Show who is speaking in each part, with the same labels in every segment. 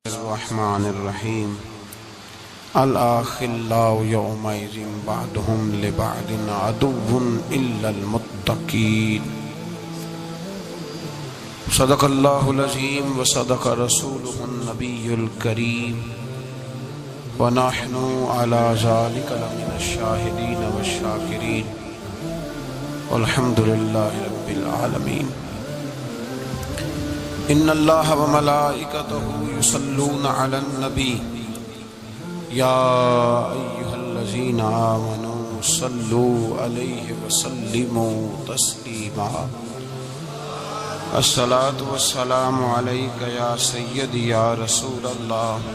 Speaker 1: الرحمن الرحیم الأخلاء يومئذ بعضهم لبعض عدو إلا المتقين صدق اللہ العظیم وصدق رسولہ النبی الکریم ونحن على ذلك لمن الشاہدین والشاکرین والحمد للہ رب العالمین۔ ان اللہ وملائکتہ یصلون علی النبی یا ایہا الذین آمنوا صلوا علیہ وسلموا تسلیما۔ الصلاۃ والسلام علیک یا سیدی یا رسول اللہ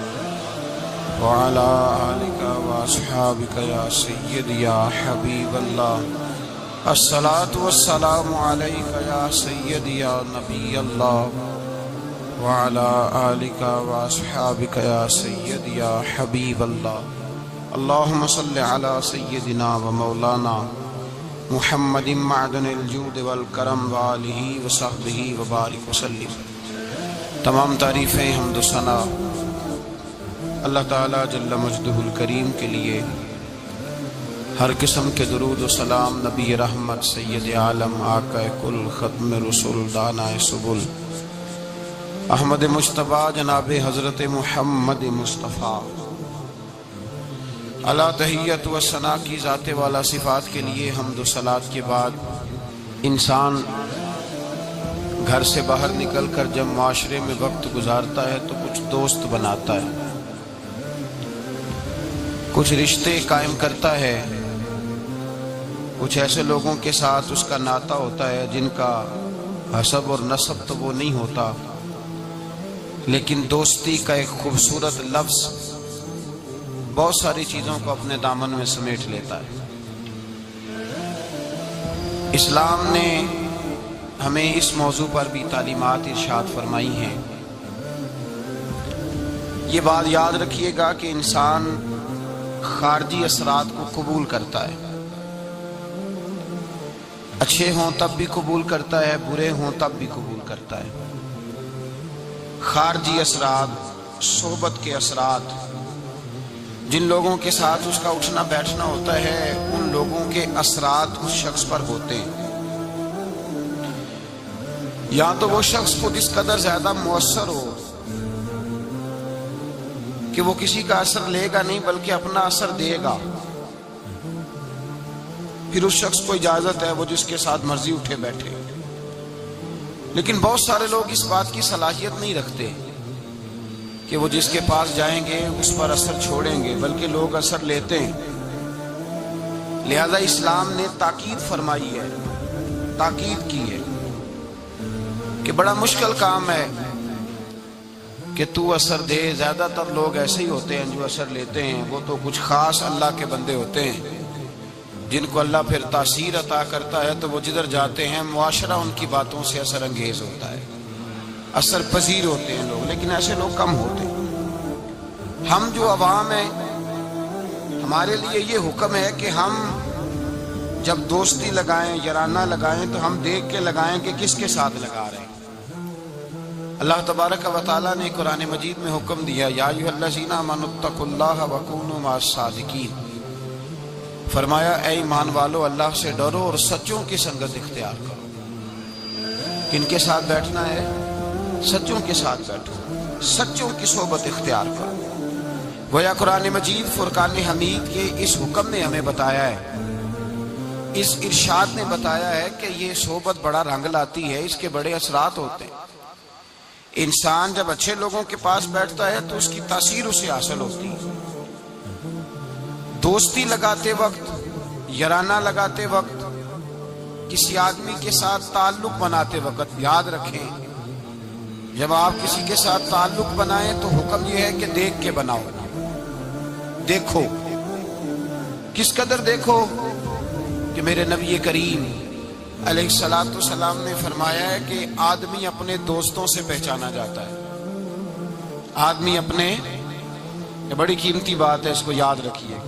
Speaker 1: وعلی آلک واصحابک یا سیدی یا حبیب اللہ۔ الصلاۃ والسلام علیک یا سیدی یا نبی اللہ وعلی آلک واصحابک یا سیدی یا حبیب اللہ۔ اللہم صل علی سیدنا و مولانا محمد معدن الجود والکرم وآلہ وصحبہ وبارک وسلم۔ تمام تعریفیں حمد و ثنا اللہ تعالی جل مجدہ الکریم کے لیے، ہر قسم کے درود و سلام نبی رحمت سید عالم آقا کل ختم رسول دانا سبل احمد مجتبیٰ جناب حضرت محمد مصطفیٰ علی تحیت و ثنا کی ذات والا صفات کے لیے حمد و صلات کے بعد انسان گھر سے باہر نکل کر جب معاشرے میں وقت گزارتا ہے تو کچھ دوست بناتا ہے، کچھ رشتے قائم کرتا ہے، کچھ ایسے لوگوں کے ساتھ اس کا ناطہ ہوتا ہے جن کا حسب اور نسب تو وہ نہیں ہوتا، لیکن دوستی کا ایک خوبصورت لفظ بہت ساری چیزوں کو اپنے دامن میں سمیٹ لیتا ہے۔ اسلام نے ہمیں اس موضوع پر بھی تعلیمات ارشاد فرمائی ہیں۔ یہ بات یاد رکھیے گا کہ انسان خارجی اثرات کو قبول کرتا ہے، اچھے ہوں تب بھی قبول کرتا ہے، برے ہوں تب بھی قبول کرتا ہے۔ خارجی اثرات، صحبت کے اثرات، جن لوگوں کے ساتھ اس کا اٹھنا بیٹھنا ہوتا ہے ان لوگوں کے اثرات اس شخص پر ہوتے ہیں۔ یا تو وہ شخص خود اس قدر زیادہ مؤثر ہو کہ وہ کسی کا اثر لے گا نہیں بلکہ اپنا اثر دے گا، پھر اس شخص کو اجازت ہے وہ جس کے ساتھ مرضی اٹھے بیٹھے۔ لیکن بہت سارے لوگ اس بات کی صلاحیت نہیں رکھتے کہ وہ جس کے پاس جائیں گے اس پر اثر چھوڑیں گے، بلکہ لوگ اثر لیتے ہیں۔ لہذا اسلام نے تاکید فرمائی ہے، تاکید کی ہے کہ بڑا مشکل کام ہے کہ تو اثر دے۔ زیادہ تر لوگ ایسے ہی ہوتے ہیں جو اثر لیتے ہیں، وہ تو کچھ خاص اللہ کے بندے ہوتے ہیں جن کو اللہ پھر تاثیر عطا کرتا ہے تو وہ جدھر جاتے ہیں معاشرہ ان کی باتوں سے اثر انگیز ہوتا ہے، اثر پذیر ہوتے ہیں لوگ، لیکن ایسے لوگ کم ہوتے ہیں۔ ہم جو عوام ہیں، ہمارے لیے یہ حکم ہے کہ ہم جب دوستی لگائیں، یارانہ لگائیں تو ہم دیکھ کے لگائیں کہ کس کے ساتھ لگا رہے ہیں۔ اللہ تبارک و تعالیٰ نے قرآن مجید میں حکم دیا، یا ایھا الذین آمنوا اتقوا اللہ وکونوا مع الصادقین، فرمایا اے ایمان والو اللہ سے ڈرو اور سچوں کی سنگت اختیار کرو۔ کن کے ساتھ بیٹھنا ہے؟ سچوں کے ساتھ بیٹھو، سچوں کی صحبت اختیار کرو۔ گویا قرآن مجید فرقان حمید کے اس حکم نے ہمیں بتایا ہے، اس ارشاد نے بتایا ہے کہ یہ صحبت بڑا رنگ لاتی ہے، اس کے بڑے اثرات ہوتے ہیں۔ انسان جب اچھے لوگوں کے پاس بیٹھتا ہے تو اس کی تاثیر اسے حاصل ہوتی ہے۔ دوستی لگاتے وقت، یارانہ لگاتے وقت، کسی آدمی کے ساتھ تعلق بناتے وقت یاد رکھیں، جب آپ کسی کے ساتھ تعلق بنائیں تو حکم یہ ہے کہ دیکھ کے بناؤ۔ دیکھو، کس قدر دیکھو کہ میرے نبی کریم علیہ الصلوۃ والسلام نے فرمایا ہے کہ آدمی اپنے دوستوں سے پہچانا جاتا ہے۔ آدمی اپنے، یہ بڑی قیمتی بات ہے، اس کو یاد رکھیے گا۔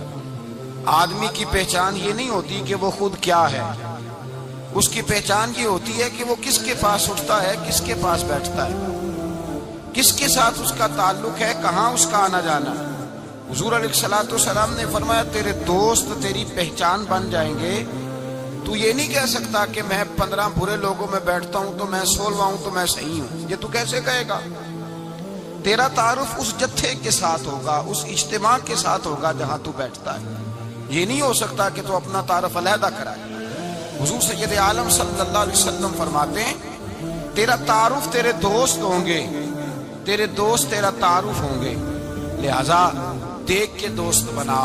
Speaker 1: آدمی کی پہچان یہ نہیں ہوتی کہ وہ خود کیا ہے، اس کی پہچان یہ ہوتی ہے کہ وہ کس کے پاس اٹھتا ہے، کس کے پاس بیٹھتا ہے۔ کس کے ساتھ اس کا تعلق ہے، کہاں اس کا آنا جانا۔ حضور علیہ الصلوۃ والسلام نے فرمایا تیرے دوست تیری پہچان بن جائیں گے۔ تو یہ نہیں کہہ سکتا کہ میں 15 برے لوگوں میں بیٹھتا ہوں تو میں 16واں ہوں تو میں صحیح ہوں، یہ تو کیسے کہے گا؟ تیرا تعارف اس جتھے کے ساتھ ہوگا، اس اجتماع کے ساتھ ہوگا جہاں تو بیٹھتا ہے۔ یہ نہیں ہو سکتا کہ تو اپنا تعارف علیحدہ کرائے۔ حضور سید عالم صلی اللہ علیہ وسلم فرماتے ہیں تیرا تعارف تیرے دوست ہوں گے، تیرے دوست تیرا تعارف ہوں گے، لہذا دیکھ کے دوست بنا۔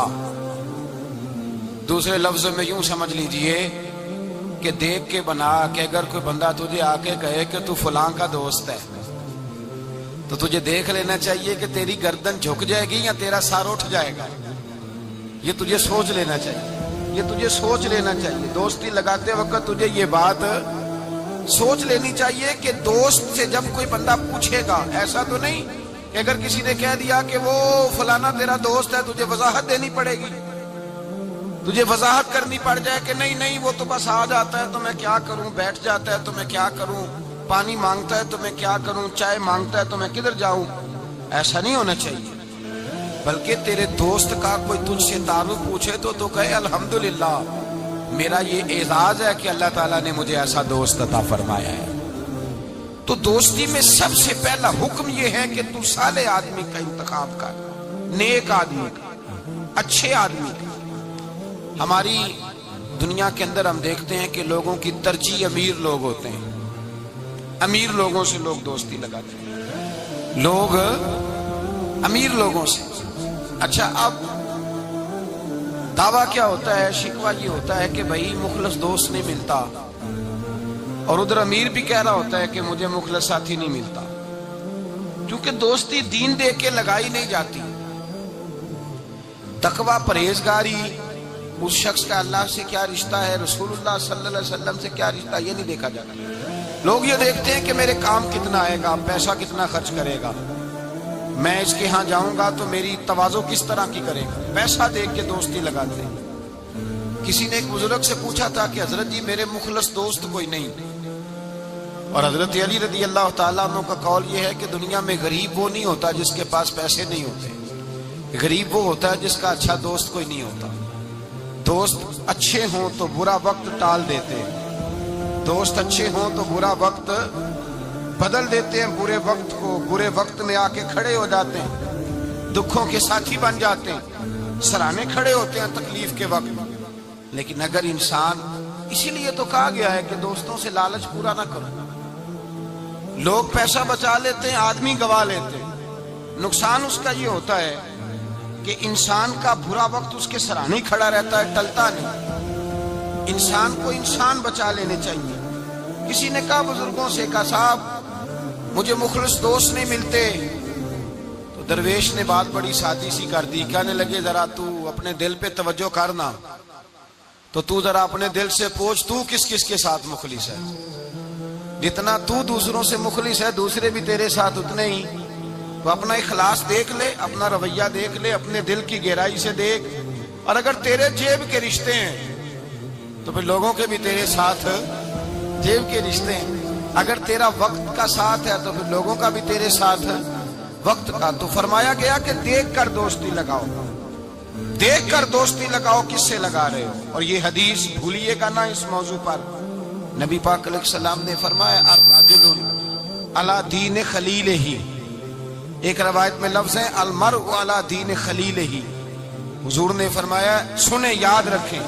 Speaker 1: دوسرے لفظوں میں یوں سمجھ لیجئے کہ دیکھ کے بنا، کہ اگر کوئی بندہ تجھے آ کے کہے کہ تو فلاں کا دوست ہے تو تجھے دیکھ لینا چاہیے کہ تیری گردن جھک جائے گی یا تیرا سر اٹھ جائے گا۔ یہ تجھے سوچ لینا چاہیے، یہ تجھے سوچ لینا چاہیے۔ دوستی لگاتے وقت تجھے یہ بات سوچ لینی چاہیے کہ دوست سے جب کوئی بندہ پوچھے گا، ایسا تو نہیں کہ اگر کسی نے کہہ دیا کہ وہ فلانا تیرا دوست ہے تجھے وضاحت دینی پڑے گی، تجھے وضاحت کرنی پڑ جائے کہ نہیں نہیں وہ تو بس آ جاتا ہے تو میں کیا کروں، بیٹھ جاتا ہے تو میں کیا کروں، پانی مانگتا ہے تو میں کیا کروں، چائے مانگتا ہے تو میں کدھر جاؤں۔ ایسا نہیں ہونا چاہیے، بلکہ تیرے دوست کا کوئی تجھ سے تعارف پوچھے تو کہے الحمدللہ میرا یہ اعزاز ہے کہ اللہ تعالیٰ نے مجھے ایسا دوست عطا فرمایا ہے۔ تو دوستی میں سب سے پہلا حکم یہ ہے کہ تو صالح آدمی کا انتخاب کر، نیک آدمی کا، اچھے آدمی کا۔ ہماری دنیا کے اندر ہم دیکھتے ہیں کہ لوگوں کی ترجیح امیر لوگ ہوتے ہیں، امیر لوگوں سے لوگ دوستی لگاتے ہیں، لوگ امیر لوگوں سے۔ اچھا اب دعویٰ کیا ہوتا ہے، شکوہ یہ ہوتا ہے کہ بھائی مخلص دوست نہیں ملتا، اور ادھر امیر بھی کہہ رہا ہوتا ہے کہ مجھے مخلص ساتھی نہیں ملتا، کیونکہ دوستی دین دے کے لگائی نہیں جاتی۔ تقویٰ پرہیزگاری، اس شخص کا اللہ سے کیا رشتہ ہے، رسول اللہ صلی اللہ علیہ وسلم سے کیا رشتہ، یہ نہیں دیکھا جاتا۔ لوگ یہ دیکھتے ہیں کہ میرے کام کتنا آئے گا، پیسہ کتنا خرچ کرے گا، میں اس کے ہاں جاؤں گا تو میری تواضع کس طرح کی کرے گا، پیسہ دیکھ کے دوستی لگاتے ہیں۔ کسی نے ایک بزرگ سے پوچھا تھا کہ حضرت جی میرے مخلص دوست کوئی نہیں، اور حضرت علی رضی اللہ تعالیٰ عنہ کا قول یہ ہے کہ دنیا میں غریب وہ نہیں ہوتا جس کے پاس پیسے نہیں ہوتے، غریب وہ ہوتا ہے جس کا اچھا دوست کوئی نہیں ہوتا۔ دوست اچھے ہوں تو برا وقت ٹال دیتے ہیں، دوست اچھے ہوں تو برا وقت بدل دیتے ہیں، برے وقت کو برے وقت میں آ کے کھڑے ہو جاتے ہیں، دکھوں کے ساتھی بن جاتے ہیں، سرانے کھڑے ہوتے ہیں تکلیف کے وقت۔ لیکن اگر انسان، اسی لیے تو کہا گیا ہے کہ دوستوں سے لالچ پورا نہ کرو۔ لوگ پیسہ بچا لیتے ہیں، آدمی گوا لیتے ہیں۔ نقصان اس کا یہ ہوتا ہے کہ انسان کا برا وقت اس کے سرانے کھڑا رہتا ہے، ٹلتا نہیں۔ انسان کو انسان بچا لینے چاہیے۔ کسی نے کہا بزرگوں سے، کہا صاحب مجھے مخلص دوست نہیں ملتے، تو درویش نے بات بڑی سادی سی کر دی، کہنے لگے ذرا تو اپنے دل پہ توجہ کرنا، تو ذرا اپنے دل سے پوچھ تو کس کس کے ساتھ مخلص ہے۔ جتنا تو دوسروں سے مخلص ہے دوسرے بھی تیرے ساتھ اتنے ہی۔ تو اپنا اخلاص دیکھ لے، اپنا رویہ دیکھ لے، اپنے دل کی گہرائی سے دیکھ، اور اگر تیرے جیب کے رشتے ہیں تو پھر لوگوں کے بھی تیرے ساتھ جیب کے رشتے ہیں۔ اگر تیرا وقت کا ساتھ ہے تو پھر لوگوں کا بھی تیرے ساتھ وقت کا۔ تو فرمایا گیا کہ دیکھ کر دوستی لگاؤ، دیکھ کر دوستی لگاؤ، کس سے لگا رہے ہو۔ اور یہ حدیث بھولیے گا نا اس موضوع پر، نبی پاک علیہ السلام نے فرمایا الرجل علی دین خلیلہ، ایک روایت میں لفظ ہے المرء علی دین خلیلہ۔ حضور نے فرمایا سنیں، یاد رکھیں،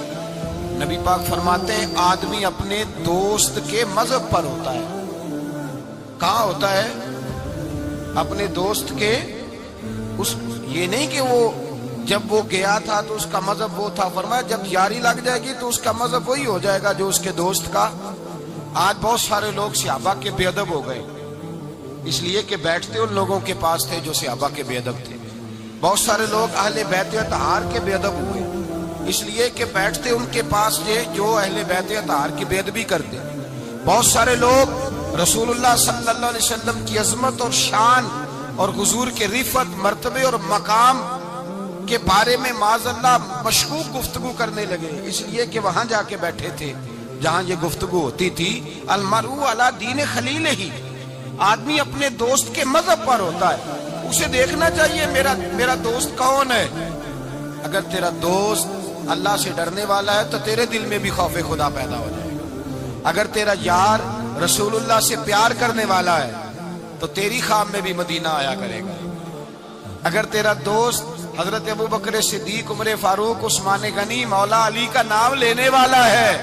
Speaker 1: نبی پاک فرماتے ہیں آدمی اپنے دوست کے مذہب پر ہوتا ہے۔ کہاں ہوتا ہے؟ اپنے دوست کے یہ نہیں کہ وہ جب وہ گیا تھا تو اس کا مذہب وہ تھا، فرمایا جب یاری لگ جائے گی تو اس کا مذہب وہی ہو جائے گا جو اس کے دوست کا۔ آج بہت سارے لوگ صحابہ کے بے ادب ہو گئے، اس لیے کہ بیٹھتے ان لوگوں کے پاس تھے جو صحابہ کے بے ادب تھے۔ بہت سارے لوگ اہل بیت اطہار کے بے ادب ہوئے، اس لیے کہ بیٹھتے ان کے پاس تھے جو اہل بیت اطہار کی بے ادبی کرتے۔ بہت سارے لوگ رسول اللہ صلی اللہ علیہ وسلم کی عظمت اور شان اور حضور کے رفعت، مرتبے اور مقام کے بارے میں معاذ اللہ مشکوک گفتگو کرنے لگے، اس لیے کہ وہاں جا کے بیٹھے تھے جہاں یہ گفتگو ہوتی تھی۔ المرء علی دین خلیلہ، آدمی اپنے دوست کے مذہب پر ہوتا ہے، اسے دیکھنا چاہیے میرا دوست کون ہے۔ اگر تیرا دوست اللہ سے ڈرنے والا ہے تو تیرے دل میں بھی خوف خدا پیدا ہو جائے گا۔ اگر تیرا یار رسول اللہ سے پیار کرنے والا ہے تو تیری خواب میں بھی مدینہ آیا کرے گا۔ اگر تیرا دوست حضرت ابوبکر صدیق، عمر فاروق، عثمان غنی، مولا علی کا نام لینے والا ہے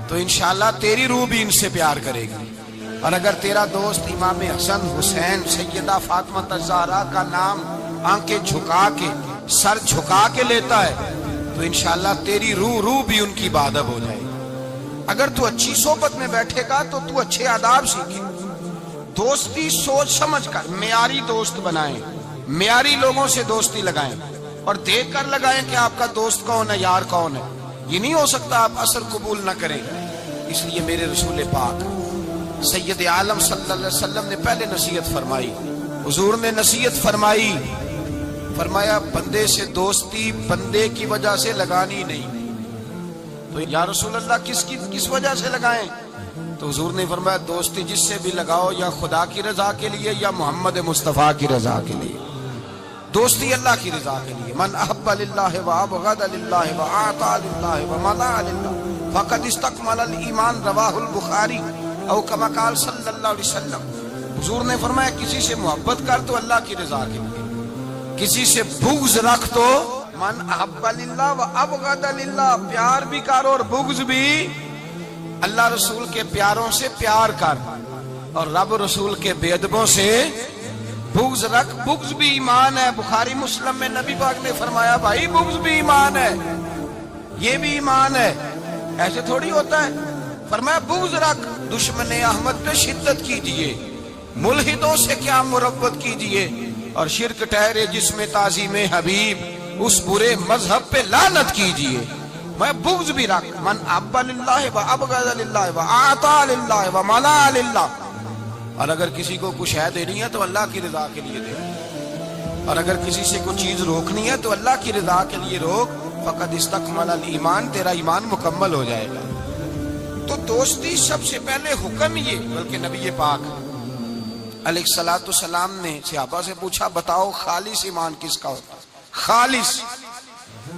Speaker 1: تو انشاءاللہ تیری روح بھی ان سے پیار کرے گی۔ اور اگر تیرا دوست امام حسن، حسین، سیدہ فاطمہ الزہرا کا نام آنکھیں جھکا کے، سر جھکا کے لیتا ہے تو انشاءاللہ تیری روح بھی ان کی بادب ہو جائے گی۔ اگر تو اچھی صحبت میں بیٹھے گا تو تو اچھے آداب سیکھے۔ دوستی سوچ سمجھ کر معیاری دوست بنائیں، معیاری لوگوں سے دوستی لگائیں اور دیکھ کر لگائیں کہ آپ کا دوست کون ہے، یار کون ہے۔ یہ نہیں ہو سکتا آپ اثر قبول نہ کریں۔ اس لیے میرے رسول پاک سید عالم صلی اللہ علیہ وسلم نے پہلے نصیحت فرمائی، حضور نے نصیحت فرمایا بندے سے دوستی بندے کی وجہ سے لگانی نہیں۔ تو یا رسول اللہ کس وجہ سے لگائیں؟ تو حضور نے فرمایا دوستی جس سے بھی لگاؤ یا خدا کی رضا کے لیے یا محمد مصطفیٰ کی رضا کے لیے۔ دوستی اللہ کی رضا کے لیے۔ من احب للہ وابغض للہ واعطى للہ ومنع للہ فقد استکمل الایمان، رواہ البخاری او کما قال صلی اللہ علیہ وسلم۔ حضور نے فرمایا کسی سے محبت کر تو اللہ کی رضا کے لیے، کسی سے بغض رکھ تو من احب للہ وابغض للہ، پیار بھی کر اور بغض بھی اللہ رسول کے پیاروں سے پیار کر اور رب رسول کے بے ادبوں سے بغض رکھ۔ بغض بھی ایمان ہے۔ بخاری مسلم میں نبی پاک نے فرمایا بھائی بغض بھی ایمان ہے، یہ بھی ایمان ہے۔ ایسے تھوڑی ہوتا ہے۔ فرمایا بغض رکھ، دشمن احمد پہ شدت کیجئے، ملحدوں سے کیا مربت کیجئے، اور شرک ٹھہرے جس میں تعظیم حبیب، اس برے مذہب پہ لعنت کیجئے۔ میں بغض بھی رکھ، من احب للہ وابغض للہ واعطى للہ ومنع للہ۔ اور اگر کسی کو کچھ ہے دینی ہے تو اللہ کی رضا کے لیے دے، اور اگر کسی سے کوئی چیز روکنی ہے تو اللہ کی رضا کے لیے روک۔ فقد استکمل الایمان، تیرا ایمان مکمل ہو جائے گا۔ تو دوستی سب سے پہلے حکم یہ، بلکہ نبی پاک علیہ الصلوۃ والسلام نے صحابہ سے پوچھا بتاؤ خالص ایمان کس کا ہوتا ہے؟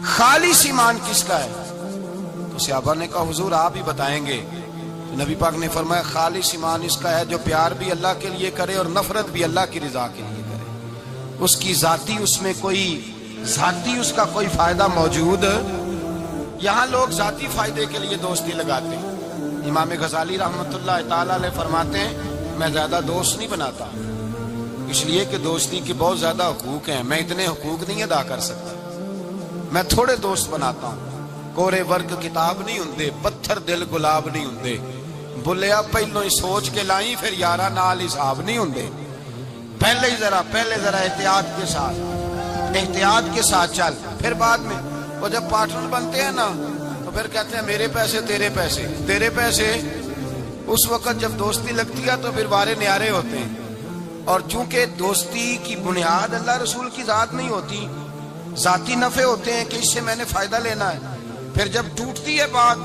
Speaker 1: خالص ایمان کس کا ہے؟ تو صحابہ نے کہا حضور آپ ہی بتائیں گے۔ نبی پاک نے فرمایا خالص ایمان اس کا ہے جو پیار بھی اللہ کے لیے کرے اور نفرت بھی اللہ کی رضا کے لیے کرے، اس کی ذاتی اس میں کوئی ذاتی اس کا کوئی فائدہ موجود۔ یہاں لوگ ذاتی فائدے کے لیے دوستی لگاتے ہیں۔ امام غزالی رحمۃ اللہ تعالی علیہ فرماتے ہیں میں زیادہ دوست نہیں بناتا، اس لیے کہ دوستی کے بہت زیادہ حقوق ہیں، میں اتنے حقوق نہیں ادا کر سکتا، میں تھوڑے دوست بناتا ہوں۔ کورے ورگ کتاب نہیں ہوندے، پتھر دل گلاب نہیں ہوندے، بلیا پہلو ہی سوچ کے لائیں پھر یارہ نال حساب نہیں ہوندے۔ پہلے ذرا احتیاط کے ساتھ چل، پھر بعد میں وہ جب پارٹنر بنتے ہیں نا تو پھر کہتے ہیں میرے پیسے تیرے پیسے۔ اس وقت جب دوستی لگتی ہے تو پھر وارے نیارے ہوتے ہیں۔ اور چونکہ دوستی کی بنیاد اللہ رسول کی ذات نہیں ہوتی، ذاتی نفع ہوتے ہیں کہ اس سے میں نے فائدہ لینا ہے۔ پھر جب ٹوٹتی ہے بات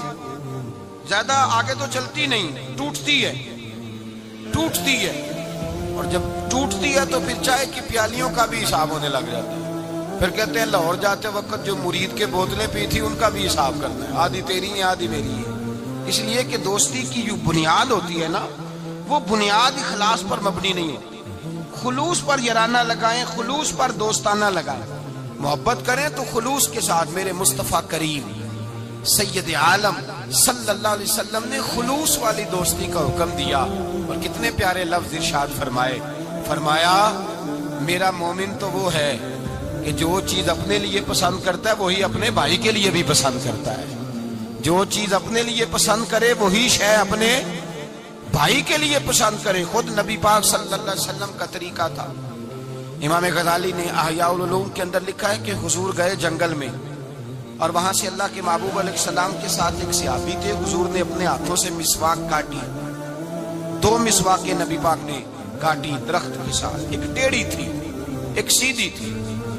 Speaker 1: زیادہ آگے تو چلتی نہیں، ٹوٹتی ہے، اور جب ٹوٹتی ہے تو پھر چائے کی پیالیوں کا بھی حساب ہونے لگ جاتا ہے۔ پھر کہتے ہیں لاہور جاتے وقت جو مرید کے بوتلیں پی تھی ان کا بھی حساب کرنا ہے، آدھی تیری ہے آدھی میری ہے۔ اس لیے کہ دوستی کی جو بنیاد ہوتی ہے نا وہ بنیاد اخلاص پر مبنی نہیں ہوتی۔ خلوص پر یارانہ لگائیں، خلوص پر دوستانہ لگائیں، محبت کریں تو خلوص کے ساتھ۔ میرے مصطفیٰ کریم سید عالم صلی اللہ علیہ وسلم نے خلوص والی دوستی کا حکم دیا، اور کتنے پیارے لفظ ارشاد فرمایا میرا مومن تو وہ ہے کہ جو چیز اپنے لیے پسند کرتا ہے وہی اپنے بھائی کے لیے بھی پسند کرتا ہے، جو چیز اپنے لیے پسند کرے وہی شے اپنے بھائی کے لیے پسند کرے۔ خود نبی پاک صلی اللہ علیہ وسلم کا طریقہ تھا۔ امام غزالی نے احیاء العلوم کے اندر لکھا ہے کہ حضور گئے جنگل میں، اور وہاں سے اللہ کے محبوب علیہ السلام کے ساتھ ایک صحابی تھے۔ حضور نے اپنے ہاتھوں سے مسواک کاٹی، 2 مسواکیں نبی پاک نے کاٹی درخت کے ساتھ، ایک ٹیڑھی تھی ایک سیدھی تھی۔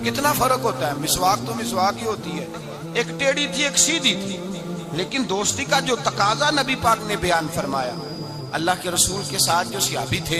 Speaker 1: کتنا فرق ہوتا ہے، مسواک تو مسواک ہی ہوتی ہے، ایک ٹیڑھی تھی ایک سیدھی تھی، لیکن دوستی کا جو تقاضا نبی پاک نے بیان فرمایا۔ اللہ کے رسول کے ساتھ جو صحابی تھے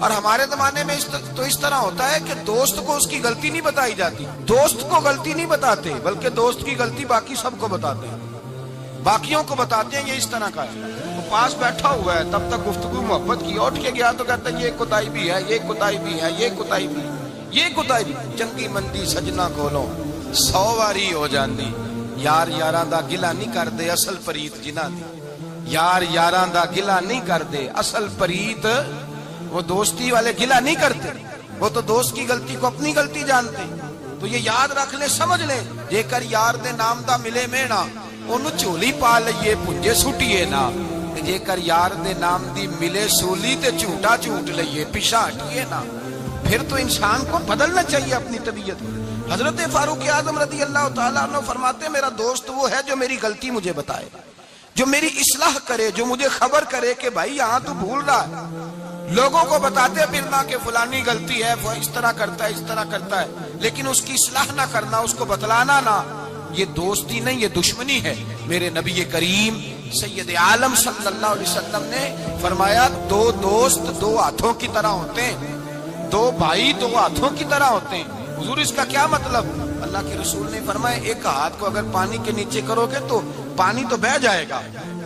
Speaker 1: اور ہمارے زمانے میں تو اس طرح ہوتا ہے کہ دوست کو اس کی غلطی نہیں بتائی جاتی، دوست کو غلطی نہیں بتاتے بلکہ دوست کی غلطی باقی سب کو بتاتے ہیں، باقیوں کو بتاتے ہیں یہ اس طرح کا ہے۔ وہ پاس بیٹھا ہوا ہے، تب تک گفتگو محبت کی، اٹھ کے گیا تو کہتا ہے یہ کوتاہی بھی ہے، یہ کوتاہی بھی ہے، یہ کوتاہی بھی، یہ کوتاہی بھی، چنگی مندی سجنا کولوں 100 واری ہو جاندی، یار یاراں دا گلا نہیں کر دے اصل پریت جنہاں دی، یار یاراں دا گلا نہیں کر دے اصل پریت، وہ دوستی والے گلا نہیں کرتے، وہ تو دوست کی غلطی کو اپنی غلطی جانتے۔ تو یہ یاد رکھ لیں، سمجھ لیں، جے کر یار دے نام دا ملے مینا انہوں چولی پا لئیے پنجے سٹیے نا، جے کر یار دے نام دی ملے سولی تے جھوٹا جھوٹ لئیے پیشا ہٹیے نا۔ پھر تو انسان کو بدلنا چاہیے اپنی طبیعت۔ حضرت فاروق اعظم رضی اللہ تعالیٰ عنہ فرماتے ہیں میرا دوست وہ ہے جو میری غلطی مجھے بتائے، جو میری اصلاح کرے، جو مجھے خبر کرے کہ بھائی یہاں تو بھول رہا ہے۔ لوگوں کو بتاتے پھرنا کہ فلانی غلطی ہے، وہ اس طرح کرتا ہے، اس طرح کرتا ہے، لیکن اس کی اصلاح نہ کرنا، اس کو بتلانا نہ، یہ دوستی نہیں، یہ دشمنی ہے۔ میرے نبی کریم سید عالم صلی اللہ علیہ وسلم نے فرمایا دو دوست دو ہاتھوں کی طرح ہوتے ہیں، دو بھائی دو ہاتھوں کی طرح ہوتے ہیں۔ حضور اس کا کیا مطلب؟ اللہ کے رسول نے فرمایا ایک ہاتھ کو اگر پانی کے نیچے کرو گے تو پانی تو بہہ جائے گا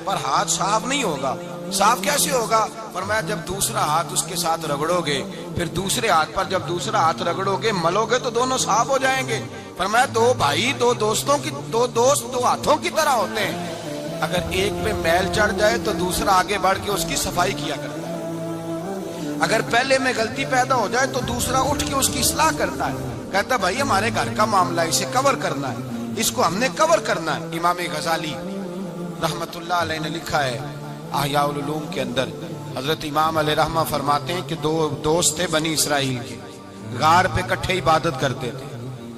Speaker 1: پر ہاتھ صاف نہیں ہوگا۔ صاف کیسے ہوگا؟ فرمایا جب دوسرا ہاتھ اس کے ساتھ رگڑو گے، پھر دوسرے ہاتھ پر جب دوسرا ہاتھ رگڑو گے ملو گے تو دونوں صاف ہو جائیں گے۔ فرمایا دو بھائی دو دوست دو ہاتھوں کی طرح ہوتے ہیں، اگر ایک پہ میل چڑھ جائے تو دوسرا آگے بڑھ کے اس کی صفائی کیا کرتا ہے، اگر پہلے میں غلطی پیدا ہو جائے تو دوسرا اٹھ کے اس کی اصلاح کرتا ہے، کہتا ہے بھائی ہمارے گھر کا معاملہ ہے، اسے کور کرنا ہے، اس کو ہم نے کور کرنا ہے۔ امام غزالی رحمت اللہ علیہ نے لکھا ہے احیاء العلوم کے اندر، حضرت امام علیہ رحمہ فرماتے ہیں کہ دو دوست تھے بنی اسرائیل کے، غار پہ کٹھے عبادت کرتے تھے،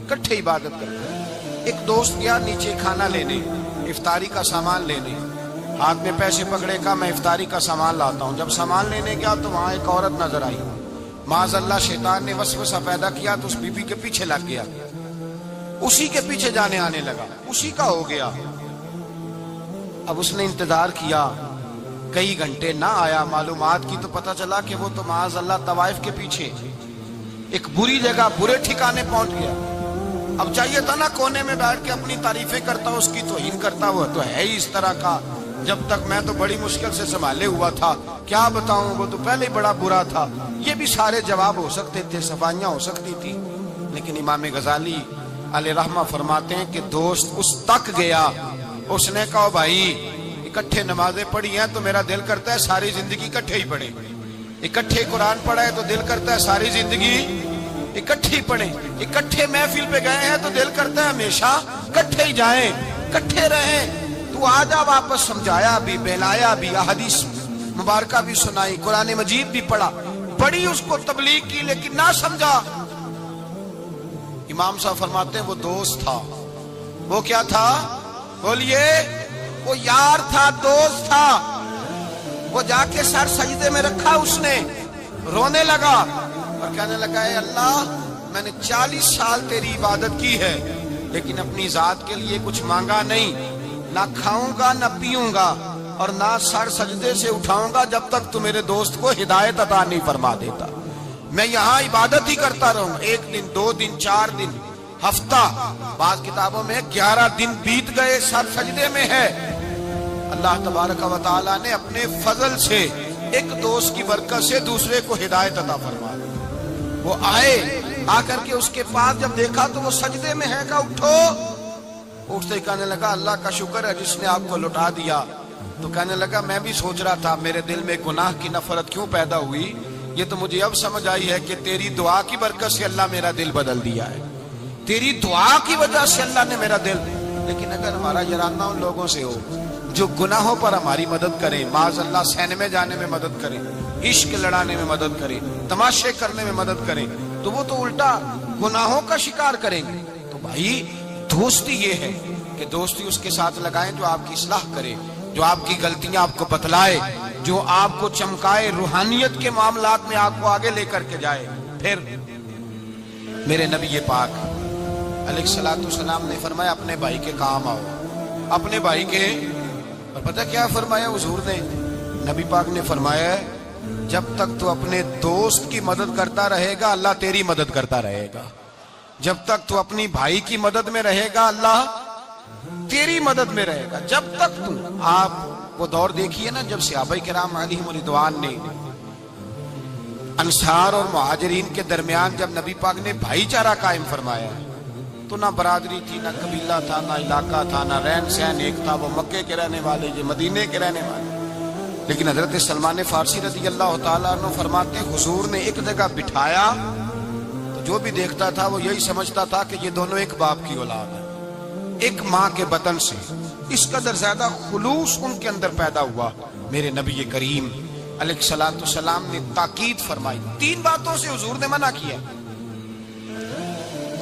Speaker 1: کٹھے عبادت کرتے تھے۔ ایک دوست گیا نیچے کھانا لینے، افطاری کا سامان لینے، ہاتھ میں پیسے پکڑے کا میں افطاری کا سامان لاتا ہوں۔ جب سامان لینے گیا تو وہاں ایک عورت نظر آئی، معاذ اللہ شیطان نے وسوسہ پیدا کیا تو اس بی بی کے پیچھے لگ گیا، اسی کے پیچھے جانے آنے لگا، اسی کا ہو گیا۔ اب اس نے انتظار کیا، کئی گھنٹے نہ آیا، معلومات کی تو پتہ چلا کہ وہ تو معاذ اللہ طوائف کے پیچھے ایک بری جگہ برے ٹھکانے پہنچ گیا۔ اب چاہیے تھا نا کونے میں بیٹھ کے اپنی تعریفیں کرتا، اس کی توہین کرتا، وہ تو ہے ہی اس طرح کا، جب تک میں تو بڑی مشکل سے سنبھالے ہوا تھا، کیا بتاؤں وہ تو پہلے ہی بڑا برا تھا۔ یہ بھی سارے جواب ہو سکتے تھے، صفائیاں ہو سکتی تھی، لیکن امام غزالی علیہ رحمہ فرماتے ہیں کہ دوست اس تک گیا، اس نے کہا بھائی اکٹھے نمازیں پڑھی ہیں تو میرا دل کرتا ہے ساری زندگی اکٹھے ہی پڑھیں، اکٹھے قرآن پڑھا ہے تو دل کرتا ہے ساری زندگی اکٹھے پڑھیں، اکٹھے محفل پہ گئے ہیں تو دل کرتا ہے ہمیشہ اکٹھے ہی جائیں، اکٹھے رہیں۔ تو آجا واپس سمجھایا بھی، بہلایا بھی، احادیث مبارکہ بھی سنائی، قرآن مجید بھی پڑھا، پڑھی اس کو تبلیغ کی، لیکن نہ سمجھا۔ امام صاحب فرماتے ہیں وہ دوست تھا، وہ کیا تھا؟ بولیے، وہ یار تھا، دوست تھا۔ وہ جا کے سر سجدے میں رکھا، اس نے رونے لگا اور کہنے لگا اے اللہ میں نے 40 سال تیری عبادت کی ہے لیکن اپنی ذات کے لیے کچھ مانگا نہیں، نہ کھاؤں گا نہ پیوں گا اور نہ سر سجدے سے اٹھاؤں گا جب تک تو میرے دوست کو ہدایت عطا نہیں فرما دیتا۔ میں یہاں عبادت ہی کرتا رہوں، 1 دن 2 دن 4 دن ہفتہ، بعض کتابوں میں 11 دن بیت گئے، سر سجدے میں ہے۔ اللہ تبارک و تعالیٰ نے اپنے فضل سے ایک دوست کی برکت سے دوسرے کو ہدایت عطا فرما دی۔ وہ آئے، آ کر کے اس کے پاس جب دیکھا تو وہ سجدے میں ہے، کہا اٹھو۔ اٹھتے ہی کہنے لگا اللہ کا شکر ہے جس نے آپ کو لٹا دیا۔ تو کہنے لگا میں بھی سوچ رہا تھا میرے دل میں گناہ کی نفرت کیوں پیدا ہوئی، یہ تو مجھے اب سمجھ آئی ہے کہ تیری دعا کی برکت سے اللہ میرا دل بدل دیا ہے، تیری دعا کی وجہ سے اللہ نے میرا دل۔ لیکن اگر ہمارا یارانہ ان لوگوں سے ہو جو گناہوں پر ہماری مدد کریں، معاذ اللہ سینمے جانے میں مدد کریں، عشق لڑانے میں مدد کریں، تماشے کرنے میں مدد کریں، تو وہ تو الٹا گناہوں کا شکار کریں گے۔ تو بھائی دوستی یہ ہے کہ دوستی اس کے ساتھ لگائیں جو آپ کی اصلاح کرے، جو آپ کی غلطیاں آپ کو بتلائے، جو آپ کو چمکائے، روحانیت کے معاملات میں آپ کو آگے لے کر کے جائے۔ پھر میرے نبی پاک علیہ الصلوۃ والسلام نے فرمایا اپنے بھائی کے کام آؤ، اپنے بھائی کے، اور پتہ کیا فرمایا حضور نے؟ نبی پاک نے فرمایا جب تک تو اپنے دوست کی مدد کرتا رہے گا اللہ تیری مدد کرتا رہے گا. جب تک تو اپنی بھائی کی مدد میں رہے گا اللہ تیری مدد میں رہے گا. جب تک تو آپ وہ دور دیکھیے نا جب صحابہ کرام علیہم رضوان نے انصار اور مہاجرین کے درمیان جب نبی پاک نے بھائی چارہ قائم فرمایا تو نہ برادری تھی، نہ قبیلہ تھا، نہ علاقہ تھا، نہ رہن سہن ایک تھا. وہ مکے کے رہنے والے، یہ مدینے کے رہنے والے. لیکن حضرت سلمان فارسی رضی اللہ تعالیٰ عنہ فرماتے حضور نے ایک جگہ بٹھایا تو جو بھی دیکھتا تھا وہ یہی سمجھتا تھا کہ یہ دونوں ایک باپ کی اولاد ہے، ایک ماں کے بطن سے. اس قدر زیادہ خلوص ان کے اندر پیدا ہوا. میرے نبی کریم علیہ الصلوۃ والسلام نے تاکید فرمائی. 3 باتوں سے حضور نے منع کیا.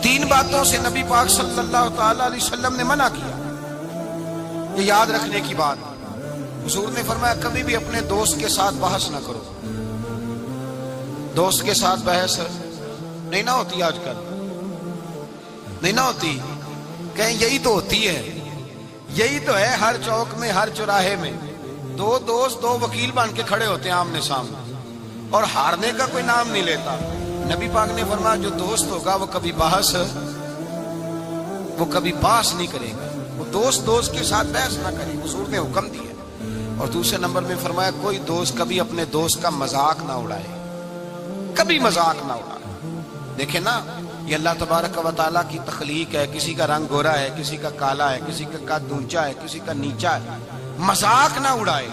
Speaker 1: 3 باتوں سے نبی پاک صلی اللہ تعالی علیہ وسلم نے منع کیا. یہ یاد رکھنے کی بات. حضور نے فرمایا کبھی بھی اپنے دوست کے ساتھ بحث نہ کرو. دوست کے ساتھ بحث نہیں نہ ہوتی آج کل، نہیں نہ ہوتی. کہیں یہی تو ہوتی ہے، یہی تو ہے. ہر چوک میں، ہر چوراہے میں 2 دوست 2 وکیل بن کے کھڑے ہوتے ہیں آمنے سامنے اور ہارنے کا کوئی نام نہیں لیتا. نبی پاک نے فرمایا جو دوست ہوگا وہ کبھی بحث نہیں کرے گا. وہ دوست کے ساتھ بحث نہ کرے. حضور نے حکم دیا. اور دوسرے نمبر میں فرمایا کوئی دوست کبھی اپنے دوست کا مذاق نہ اڑائے، کبھی مذاق نہ اڑائے. دیکھیں نا یہ اللہ تبارک و تعالیٰ کی تخلیق ہے. کسی کا رنگ گورا ہے، کسی کا کالا ہے، کسی کا قد اونچا ہے، کسی کا نیچا ہے. مذاق نہ اڑائے.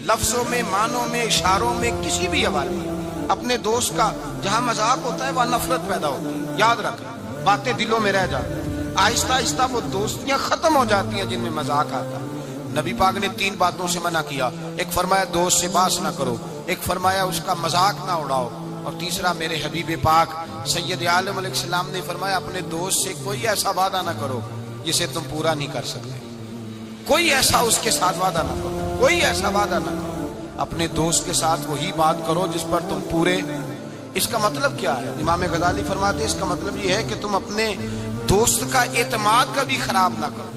Speaker 1: لفظوں میں، معنوں میں، اشاروں میں، کسی بھی حوالے میں اپنے دوست کا جہاں مذاق ہوتا ہے وہاں نفرت پیدا ہوتی ہے. یاد رکھ، باتیں دلوں میں رہ جاتی ہیں. آہستہ آہستہ وہ دوستیاں ختم ہو جاتی ہیں جن میں مذاق آتا ہے. نبی پاک نے 3 باتوں سے منع کیا. ایک فرمایا دوست سے بحث نہ کرو، ایک فرمایا اس کا مذاق نہ اڑاؤ، اور تیسرا میرے حبیب پاک سید عالم علیہ السلام نے فرمایا اپنے دوست سے کوئی ایسا وعدہ نہ کرو جسے تم پورا نہیں کر سکتے. کوئی ایسا اس کے ساتھ وعدہ نہ کرو، کوئی ایسا وعدہ نہ کرو. اپنے دوست کے ساتھ وہی بات کرو جس پر تم پورے. اس کا مطلب کیا ہے؟ امام غزالی فرماتے ہیں اس کا مطلب یہ ہے کہ تم اپنے دوست کا اعتماد کبھی خراب نہ کرو،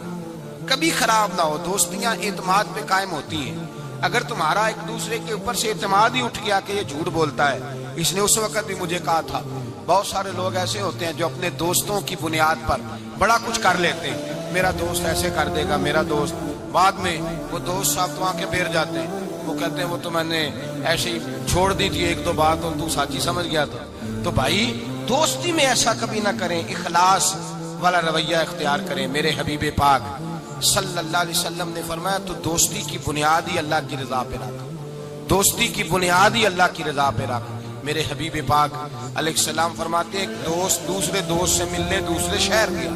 Speaker 1: کبھی خراب نہ ہو. دوستیاں اعتماد پہ قائم ہوتی ہیں. اگر تمہارا ایک دوسرے کے اوپر سے اعتماد ہی اٹھ گیا کہ یہ جھوٹ بولتا ہے، اس نے اس وقت بھی مجھے کہا تھا. بہت سارے لوگ ایسے ہوتے ہیں جو اپنے دوستوں کی بنیاد پر بڑا کچھ کر لیتے ہیں. میرا دوست ایسے کر دے گا، میرا دوست. بعد میں وہ دوست صاحب تو آنکھیں پھیر جاتے ہیں. وہ کہتے ہیں وہ تو میں نے ایسے ہی چھوڑ دی تھی 1-2 بات اور تو سچی سمجھ گیا تھا. تو بھائی دوستی میں ایسا کبھی نہ کریں. اخلاص والا رویہ اختیار کریں. میرے حبیب پاک صلی اللہ علیہ وسلم نے فرمایا تو دوستی کی بنیاد ہی اللہ کی رضا پہ رکھ. دوستی کی بنیاد ہی اللہ کی رضا پہ رکھ. میرے حبیب پاک علیہ السلام فرماتے ایک دوست دوسرے دوست سے ملنے دوسرے شہر گیا،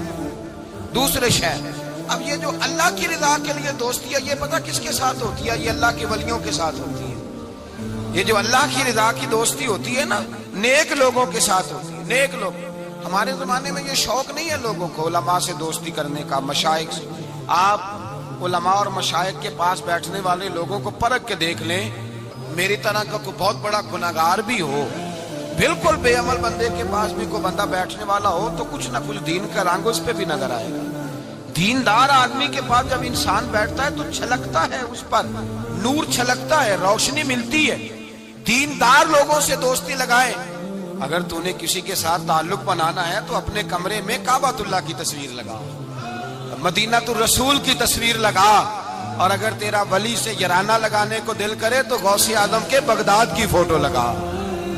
Speaker 1: دوسرے شہر. اب یہ جو اللہ کی رضا کے لیے دوستی ہے یہ پتہ کس کے ساتھ ہوتی ہے؟ یہ اللہ کے ولیوں کے ساتھ ہوتی ہے. یہ جو اللہ کی رضا کی دوستی ہوتی ہے نا نیک لوگوں کے ساتھ ہوتی ہے. نیک لوگ. ہمارے زمانے میں یہ شوق نہیں ہے لوگوں کو علماء سے دوستی کرنے کا، مشائخ سے. آپ علماء اور مشائخ کے پاس بیٹھنے والے لوگوں کو پرکھ کے دیکھ لیں. میری طرح کا کوئی بہت بڑا گناہگار بھی ہو، بالکل بے عمل بندے کے پاس بھی کوئی بندہ بیٹھنے والا ہو تو کچھ نہ کچھ دین کا رنگ اس پہ بھی نظر آئے گا. دیندار آدمی کے پاس جب انسان بیٹھتا ہے تو چھلکتا ہے، اس پر نور چھلکتا ہے، روشنی ملتی ہے. دیندار لوگوں سے دوستی لگائے. اگر تو نے کسی کے ساتھ تعلق بنانا ہے تو اپنے کمرے میں کعبۃ اللہ کی تصویر لگا، مدینہ الرسول کی تصویر لگا. اور اگر تیرا ولی سے یارانہ لگانے کو دل کرے تو غوث اعظم کے بغداد کی فوٹو لگا،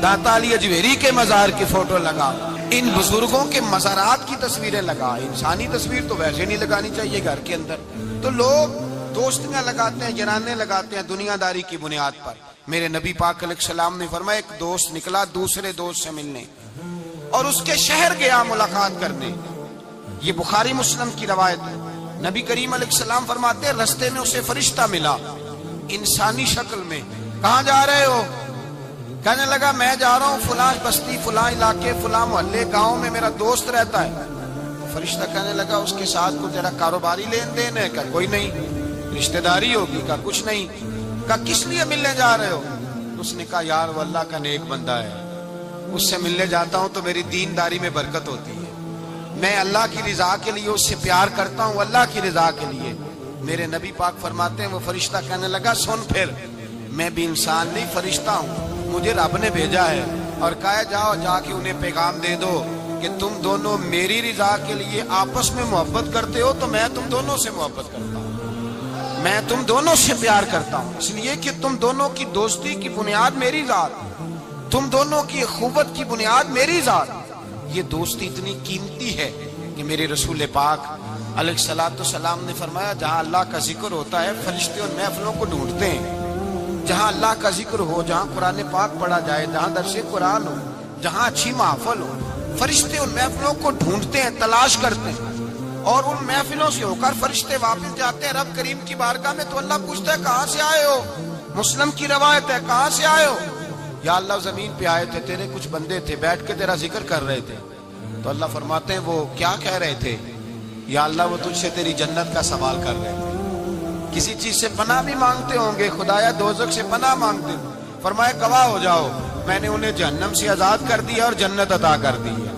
Speaker 1: داتا علی اجویری کے مزار کی فوٹو لگا، ان بزرگوں کے مزارات کی تصویریں لگا. انسانی تصویر تو ویسے نہیں لگانی چاہیے گھر کے اندر. تو لوگ دوستیاں لگاتے ہیں، یارانے لگاتے ہیں دنیا داری کی بنیاد پر. میرے نبی پاک علیہ السلام نے فرمایا ایک دوست نکلا دوسرے دوست سے ملنے اور اس کے شہر گیا ملاقات کرنے. یہ بخاری مسلم کی روایت ہے. نبی کریم علیہ السلام فرماتے ہیں رستے میں اسے فرشتہ ملا انسانی شکل میں. کہاں جا رہے ہو؟ کہنے لگا میں جا رہا ہوں فلاں بستی، فلاں علاقے، فلاں محلے، گاؤں میں میرا دوست رہتا ہے. فرشتہ کہنے لگا اس کے ساتھ کوئی تیرا کاروباری لین دین ہے؟ کہا کوئی نہیں. رشتہ داری ہوگی؟ کہا کچھ نہیں. کہا کس لیے ملنے جا رہے ہو؟ اس نے کہا یار وہ اللہ کا نیک بندہ ہے، اس سے ملنے جاتا ہوں تو میری دینداری میں برکت ہوتی ہے، میں اللہ کی رضا کے لیے اس سے پیار کرتا ہوں، اللہ کی رضا کے لیے. میرے نبی پاک فرماتے ہیں وہ فرشتہ کہنے لگا سن پھر میں بھی انسان نہیں فرشتہ ہوں، مجھے رب نے بھیجا ہے اور کہا جاؤ جا کے انہیں پیغام دے دو کہ تم دونوں میری رضا کے لیے آپس میں محبت کرتے ہو تو میں تم دونوں سے محبت کرتا ہوں، میں تم دونوں سے پیار کرتا ہوں، اس لیے کہ تم دونوں کی دوستی کی بنیاد میری ذات، تم دونوں کی اخوت کی بنیاد میری ذات۔ یہ دوستی اتنی قیمتی ہے کہ میرے رسول پاک علیہ الصلوۃ والسلام نے فرمایا جہاں اللہ کا ذکر ہوتا ہے فرشتے ان محفلوں کو ڈھونڈتے ہیں، جہاں اللہ کا ذکر ہو، جہاں قرآن پاک پڑھا جائے، جہاں درس قرآن ہو، جہاں اچھی محفل ہو، فرشتے ان محفلوں کو ڈھونڈتے ہیں، تلاش کرتے ہیں، اور ان محفلوں سے ہو کر فرشتے واپس جاتے ہیں رب کریم کی بارگاہ میں تو اللہ پوچھتا ہے کہاں سے آئے ہو؟ مسلم کی روایت ہے کہاں سے آئے ہو؟ یا اللہ زمین پہ آئے تھے، تیرے کچھ بندے تھے بیٹھ کے تیرا ذکر کر رہے تھے، تو اللہ فرماتے ہیں وہ کیا کہہ رہے تھے؟ یا اللہ وہ تجھ سے تیری جنت کا سوال کر رہے تھے، کسی چیز سے پناہ بھی مانگتے ہوں گے، خدایا دوزخ سے پناہ مانگتے ہوں، فرمایا گواہ ہو جاؤ میں نے انہیں جہنم سے آزاد کر دیا اور جنت عطا کر دی ہے۔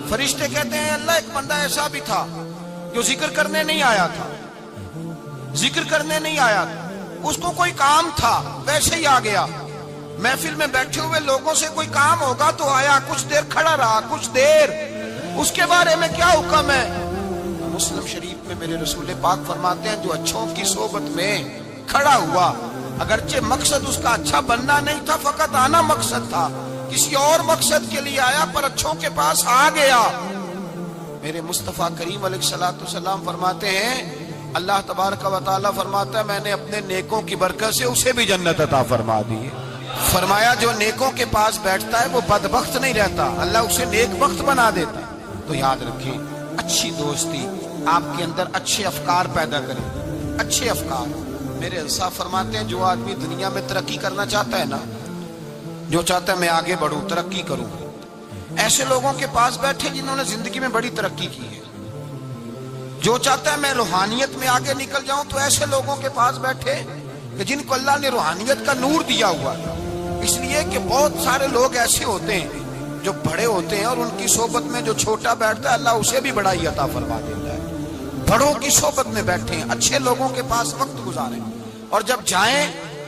Speaker 1: فرشتے کہتے ہیں اللہ ایک بندہ ایسا بھی تھا جو ذکر کرنے نہیں آیا تھا، ذکر کرنے نہیں آیا تھا، اس کو کوئی کام تھا ویسے ہی آ گیا، محفل میں بیٹھے ہوئے لوگوں سے کوئی کام ہوگا تو آیا، کچھ دیر کھڑا رہا، کچھ دیر، اس کے بارے میں کیا حکم ہے؟ مسلم شریف میں میرے رسول پاک فرماتے ہیں جو اچھوں کی صحبت میں کھڑا ہوا، اگرچہ مقصد اس کا اچھا بننا نہیں تھا، فقط آنا مقصد تھا، کسی اور مقصد کے لیے آیا پر اچھوں کے پاس آ گیا۔ میرے مصطفیٰ کریم علیہ الصلوۃ والسلام فرماتے ہیں اللہ تبارک و تعالیٰ فرماتا ہے میں نے اپنے نیکوں کی برکت سے اسے بھی جنت عطا فرما دی ہے۔ فرمایا جو نیکوں کے پاس بیٹھتا ہے وہ بدبخت نہیں رہتا، اللہ اسے نیک بخت بنا دیتا ہے۔ تو یاد رکھیں اچھی دوستی آپ کے اندر اچھے افکار پیدا کرے، اچھے افکار۔ میرے انصاف فرماتے ہیں جو آدمی دنیا میں ترقی کرنا چاہتا ہے نا، جو چاہتا ہے میں آگے بڑھوں، ترقی کروں، ایسے لوگوں کے پاس بیٹھے جنہوں نے زندگی میں بڑی ترقی کی ہے۔ جو چاہتا ہے میں روحانیت میں آگے نکل جاؤں تو ایسے لوگوں کے پاس بیٹھے کہ جن کو اللہ نے روحانیت کا نور دیا ہوا ہے۔ اس لیے کہ بہت سارے لوگ ایسے ہوتے ہیں جو بڑے ہوتے ہیں اور ان کی صحبت میں جو چھوٹا بیٹھتا ہے اللہ اسے بھی بڑائی عطا فرما دیتا ہے۔ بڑوں کی صحبت میں بیٹھیں، اچھے لوگوں کے پاس وقت گزاریں، اور جب جائیں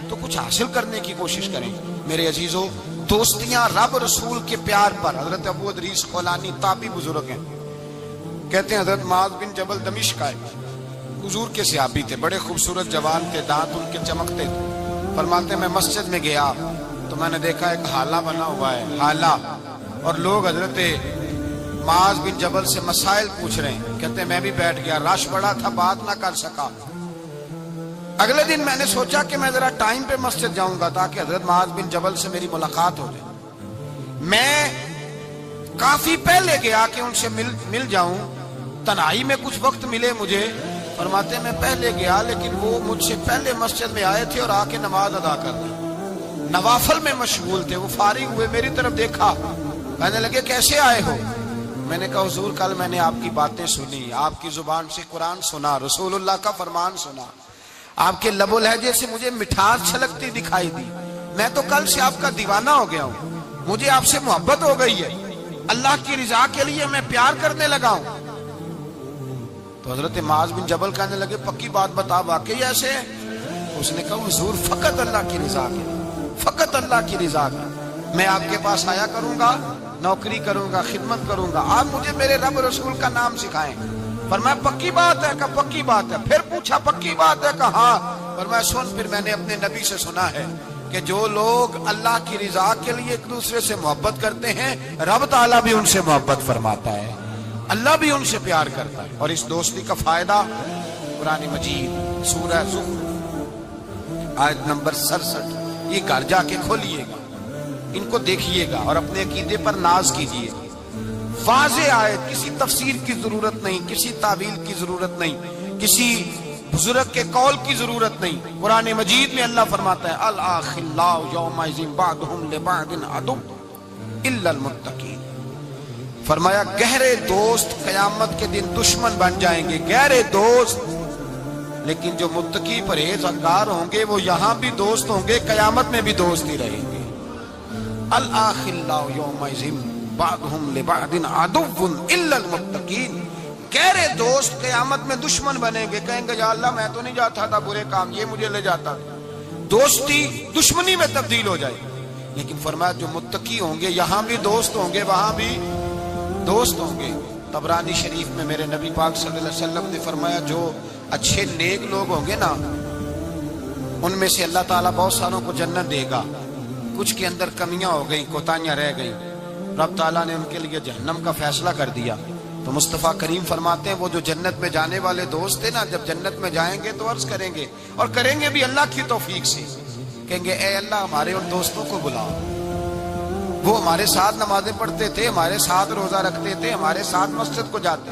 Speaker 1: تو کچھ حاصل کرنے کی کوشش کریں۔ میرے عزیزو دوستیاں رب رسول کے پیار پر، حضرت ابو ادریس خولانی تابعی بزرگ ہیں، کہتے ہیں حضرت معاذ بن جبل دمشق آئے، حضور کے صحابی تھے، بڑے خوبصورت جوان تھے، دانت ان کے چمکتے تھے۔ فرماتے ہیں میں مسجد میں گیا تو میں نے دیکھا ایک حالہ بنا ہوا ہے، حالہ، اور لوگ حضرت معاذ بن جبل سے مسائل پوچھ رہے ہیں۔ کہتے ہیں میں بھی بیٹھ گیا، رش بڑا تھا، بات نہ کر سکا۔ اگلے دن میں نے سوچا کہ میں ذرا ٹائم پہ مسجد جاؤں گا تاکہ حضرت معاذ بن جبل سے میری ملاقات ہو جائے۔ میں کافی پہلے گیا کہ ان سے مل جاؤں، تنہائی میں کچھ وقت ملے مجھے۔ فرماتے ہیں میں پہلے گیا لیکن وہ مجھ سے پہلے مسجد میں آئے تھے اور آ کے نماز ادا کر دی، نوافل میں مشغول تھے۔ وہ فارغ ہوئے، میری طرف دیکھا، کہنے لگے کیسے آئے ہو؟ میں نے کہا حضور کل میں نے آپ کی باتیں سنی، آپ کی زبان سے قرآن سنا، رسول اللہ کا فرمان سنا، آپ کے لب و لہجے سے مجھے مٹھاس چھلکتی دکھائی دی، میں تو کل سے آپ کا دیوانہ ہو گیا ہوں، مجھے آپ سے محبت ہو گئی ہے، اللہ کی رضا کے لیے میں پیار کرنے لگا ہوں۔ تو حضرت معاذ بن جبل کہنے لگے پکی بات بتا، واقعی ایسے ہے؟ اس نے کہا حضور فقط اللہ کی رضا کے لیے، فقط اللہ کی رضا کے لیے میں آپ کے پاس آیا کروں گا، نوکری کروں گا، خدمت کروں گا، آپ مجھے میرے رب رسول کا نام سکھائیں۔ فرمایا پکی بات ہے؟ کہا پکی بات ہے۔ پھر پوچھا پکی بات ہے؟ کہا ہاں۔ فرمایا سن، پھر میں نے اپنے نبی سے سنا ہے کہ جو لوگ اللہ کی رضا کے لیے ایک دوسرے سے محبت کرتے ہیں رب تعالیٰ بھی ان سے محبت فرماتا ہے، اللہ بھی ان سے پیار کرتا ہے۔ اور اس دوستی کا فائدہ قرآن مجید سورہ زخرف آیت نمبر 67، یہ گھر جا کے کھولیے گا، ان کو دیکھیے گا اور اپنے عقیدے پر ناز کیجیے۔ واضح آیت، کسی تفسیر کی ضرورت نہیں، کسی تعویل کی ضرورت نہیں، کسی بزرگ کے قول کی ضرورت نہیں۔ قرآن مجید میں اللہ فرماتا ہے الاخلاء یومئذ بعضهم لبعض عدو الا المتقین۔ فرمایا گہرے دوست قیامت کے دن دشمن بن جائیں گے، گہرے دوست، لیکن جو متقی پرہیزگار ہوں گے وہ یہاں بھی دوست ہوں گے، قیامت میں بھی دوست ہی رہیں گے۔ الاخلاء یومئذ بعضهم لبعض عدو الا المتقین، گہرے دوست قیامت میں دشمن بنیں گے، کہیں گے یا اللہ میں تو نہیں جاتا تھا برے کام، یہ مجھے لے جاتا تھا۔ دوستی دشمنی میں تبدیل ہو جائے گی۔ لیکن فرمایا جو متقی ہوں گے یہاں بھی دوست ہوں گے وہاں بھی دوست ہوں گے۔ طبرانی شریف میں میرے نبی پاک صلی اللہ علیہ وسلم نے فرمایا جو اچھے نیک لوگ ہوں گے نا ان میں سے اللہ تعالیٰ بہت ساروں کو جنت دے گا، کچھ کے اندر کمیاں ہو گئیں، کوتاہیاں رہ گئیں، رب تعالیٰ نے ان کے لیے جہنم کا فیصلہ کر دیا۔ تو مصطفیٰ کریم فرماتے ہیں وہ جو جنت میں جانے والے دوست ہیں نا جب جنت میں جائیں گے تو عرض کریں گے، اور کریں گے بھی اللہ کی توفیق سے، کہیں گے اے اللہ ہمارے ان دوستوں کو بلا، وہ ہمارے ساتھ نمازیں پڑھتے تھے، ہمارے ساتھ روزہ رکھتے تھے، ہمارے ساتھ مسجد کو جاتے،